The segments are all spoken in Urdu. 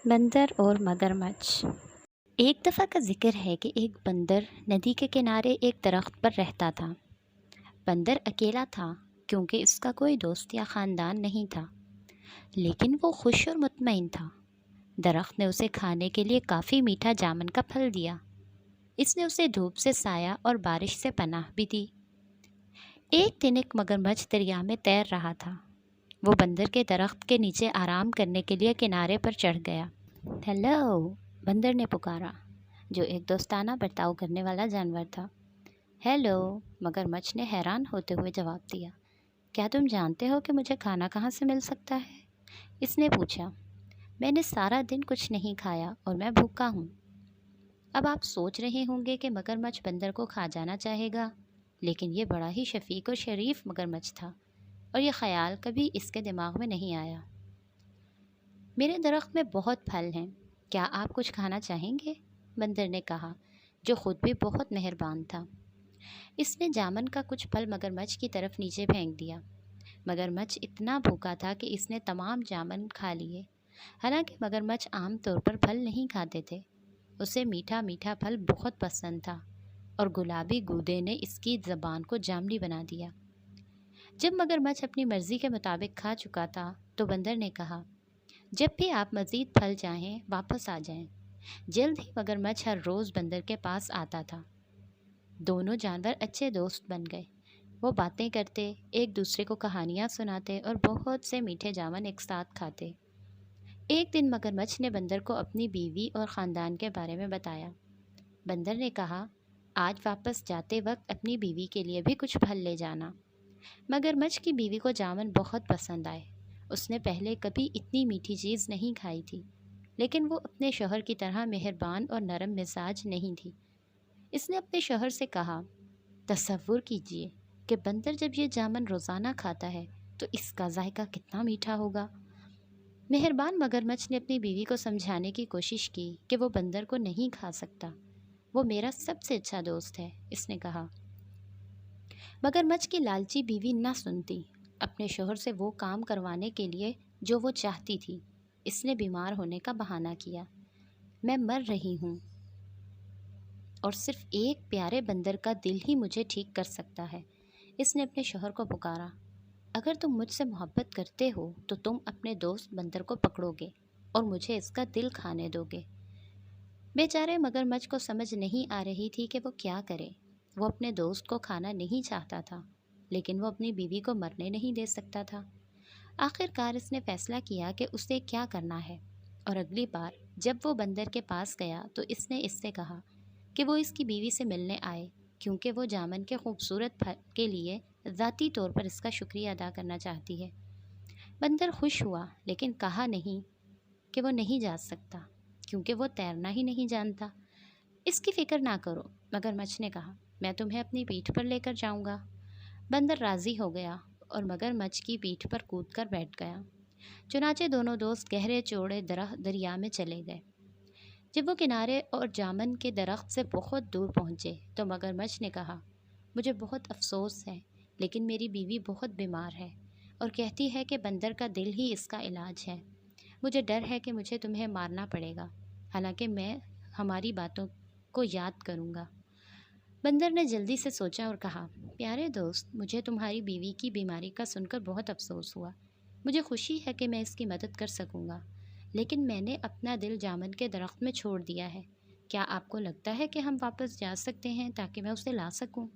بندر اور مگرمچھ۔ ایک دفعہ کا ذکر ہے کہ ایک بندر ندی کے کنارے ایک درخت پر رہتا تھا۔ بندر اکیلا تھا کیونکہ اس کا کوئی دوست یا خاندان نہیں تھا، لیکن وہ خوش اور مطمئن تھا۔ درخت نے اسے کھانے کے لیے کافی میٹھا جامن کا پھل دیا۔ اس نے اسے دھوپ سے سایہ اور بارش سے پناہ بھی دی۔ ایک دن ایک مگرمچھ دریا میں تیر رہا تھا۔ وہ بندر کے درخت کے نیچے آرام کرنے کے لیے کنارے پر چڑھ گیا۔ ہیلو، بندر نے پکارا، جو ایک دوستانہ برتاؤ کرنے والا جانور تھا۔ ہیلو، مگرمچھ نے حیران ہوتے ہوئے جواب دیا، کیا تم جانتے ہو کہ مجھے کھانا کہاں سے مل سکتا ہے؟ اس نے پوچھا، میں نے سارا دن کچھ نہیں کھایا اور میں بھوکا ہوں۔ اب آپ سوچ رہے ہوں گے کہ مگرمچھ بندر کو کھا جانا چاہے گا، لیکن یہ بڑا ہی شفیق اور شریف مگرمچھ تھا، اور یہ خیال کبھی اس کے دماغ میں نہیں آیا۔ میرے درخت میں بہت پھل ہیں، کیا آپ کچھ کھانا چاہیں گے؟ بندر نے کہا، جو خود بھی بہت مہربان تھا۔ اس نے جامن کا کچھ پھل مگرمچھ کی طرف نیچے پھینک دیا۔ مگرمچھ اتنا بھوکا تھا کہ اس نے تمام جامن کھا لیے۔ حالانکہ مگرمچھ عام طور پر پھل نہیں کھاتے تھے، اسے میٹھا میٹھا پھل بہت پسند تھا، اور گلابی گودے نے اس کی زبان کو جامنی بنا دیا۔ جب مگرمچھ اپنی مرضی کے مطابق کھا چکا تھا تو بندر نے کہا، جب بھی آپ مزید پھل چاہیں واپس آ جائیں۔ جلد ہی مگرمچھ ہر روز بندر کے پاس آتا تھا۔ دونوں جانور اچھے دوست بن گئے۔ وہ باتیں کرتے، ایک دوسرے کو کہانیاں سناتے اور بہت سے میٹھے جامن ایک ساتھ کھاتے۔ ایک دن مگرمچھ نے بندر کو اپنی بیوی اور خاندان کے بارے میں بتایا۔ بندر نے کہا، آج واپس جاتے وقت اپنی بیوی کے لیے بھی کچھ پھل لے جانا۔ مگرمچھ کی بیوی کو جامن بہت پسند آئے۔ اس نے پہلے کبھی اتنی میٹھی چیز نہیں کھائی تھی، لیکن وہ اپنے شوہر کی طرح مہربان اور نرم مزاج نہیں تھی۔ اس نے اپنے شوہر سے کہا، تصور کیجئے کہ بندر جب یہ جامن روزانہ کھاتا ہے تو اس کا ذائقہ کتنا میٹھا ہوگا۔ مہربان مگرمچھ نے اپنی بیوی کو سمجھانے کی کوشش کی کہ وہ بندر کو نہیں کھا سکتا، وہ میرا سب سے اچھا دوست ہے، اس نے کہا۔ مگرمچھ کی لالچی بیوی نہ سنتی۔ اپنے شوہر سے وہ کام کروانے کے لیے جو وہ چاہتی تھی، اس نے بیمار ہونے کا بہانہ کیا۔ میں مر رہی ہوں اور صرف ایک پیارے بندر کا دل ہی مجھے ٹھیک کر سکتا ہے، اس نے اپنے شوہر کو پکارا۔ اگر تم مجھ سے محبت کرتے ہو تو تم اپنے دوست بندر کو پکڑو گے اور مجھے اس کا دل کھانے دو گے۔ بیچارے مگرمچھ کو سمجھ نہیں آ رہی تھی کہ وہ کیا کرے۔ وہ اپنے دوست کو کھانا نہیں چاہتا تھا، لیکن وہ اپنی بیوی کو مرنے نہیں دے سکتا تھا۔ آخر کار اس نے فیصلہ کیا کہ اسے کیا کرنا ہے، اور اگلی بار جب وہ بندر کے پاس گیا تو اس نے اس سے کہا کہ وہ اس کی بیوی سے ملنے آئے، کیونکہ وہ جامن کے خوبصورت پھل کے لیے ذاتی طور پر اس کا شکریہ ادا کرنا چاہتی ہے۔ بندر خوش ہوا، لیکن کہا نہیں کہ وہ نہیں جا سکتا، کیونکہ وہ تیرنا ہی نہیں جانتا۔ اس کی فکر نہ کرو، مگرمچھ نے کہا، میں تمہیں اپنی پیٹھ پر لے کر جاؤں گا۔ بندر راضی ہو گیا اور مگرمچھ کی پیٹھ پر کود کر بیٹھ گیا۔ چنانچہ دونوں دوست گہرے چوڑے دریا میں چلے گئے۔ جب وہ کنارے اور جامن کے درخت سے بہت دور پہنچے تو مگرمچھ نے کہا، مجھے بہت افسوس ہے، لیکن میری بیوی بہت بیمار ہے اور کہتی ہے کہ بندر کا دل ہی اس کا علاج ہے۔ مجھے ڈر ہے کہ مجھے تمہیں مارنا پڑے گا، حالانکہ میں ہماری باتوں کو یاد کروں گا۔ بندر نے جلدی سے سوچا اور کہا، پیارے دوست، مجھے تمہاری بیوی کی بیماری کا سن کر بہت افسوس ہوا۔ مجھے خوشی ہے کہ میں اس کی مدد کر سکوں گا، لیکن میں نے اپنا دل جامن کے درخت میں چھوڑ دیا ہے۔ کیا آپ کو لگتا ہے کہ ہم واپس جا سکتے ہیں تاکہ میں اسے لا سکوں؟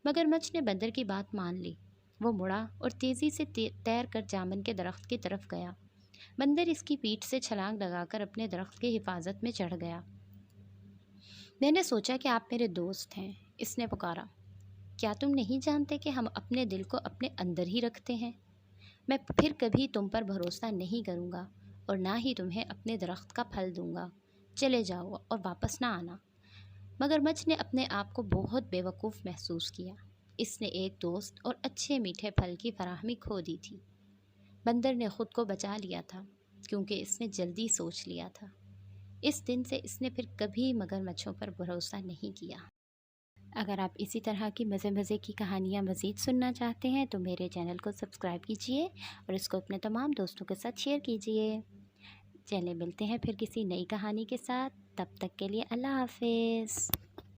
مگرمچھ نے بندر کی بات مان لی۔ وہ مڑا اور تیزی سے تیر کر جامن کے درخت کی طرف گیا۔ بندر اس کی پیٹھ سے چھلانگ لگا کر اپنے درخت کی حفاظت میں چڑھ گیا۔ میں نے سوچا کہ آپ میرے دوست ہیں، اس نے پکارا۔ کیا تم نہیں جانتے کہ ہم اپنے دل کو اپنے اندر ہی رکھتے ہیں؟ میں پھر کبھی تم پر بھروسہ نہیں کروں گا اور نہ ہی تمہیں اپنے درخت کا پھل دوں گا۔ چلے جاؤ اور واپس نہ آنا۔ مگرمچھ نے اپنے آپ کو بہت بے وقوف محسوس کیا۔ اس نے ایک دوست اور اچھے میٹھے پھل کی فراہمی کھو دی تھی۔ بندر نے خود کو بچا لیا تھا کیونکہ اس نے جلدی سوچ لیا تھا۔ اس دن سے اس نے پھر کبھی مگرمچھوں پر بھروسہ نہیں کیا۔ اگر آپ اسی طرح کی مزے کی کہانیاں مزید سننا چاہتے ہیں تو میرے چینل کو سبسکرائب کیجیے اور اس کو اپنے تمام دوستوں کے ساتھ شیئر کیجیے۔ چلے ملتے ہیں پھر کسی نئی کہانی کے ساتھ، تب تک کے لیے اللہ حافظ۔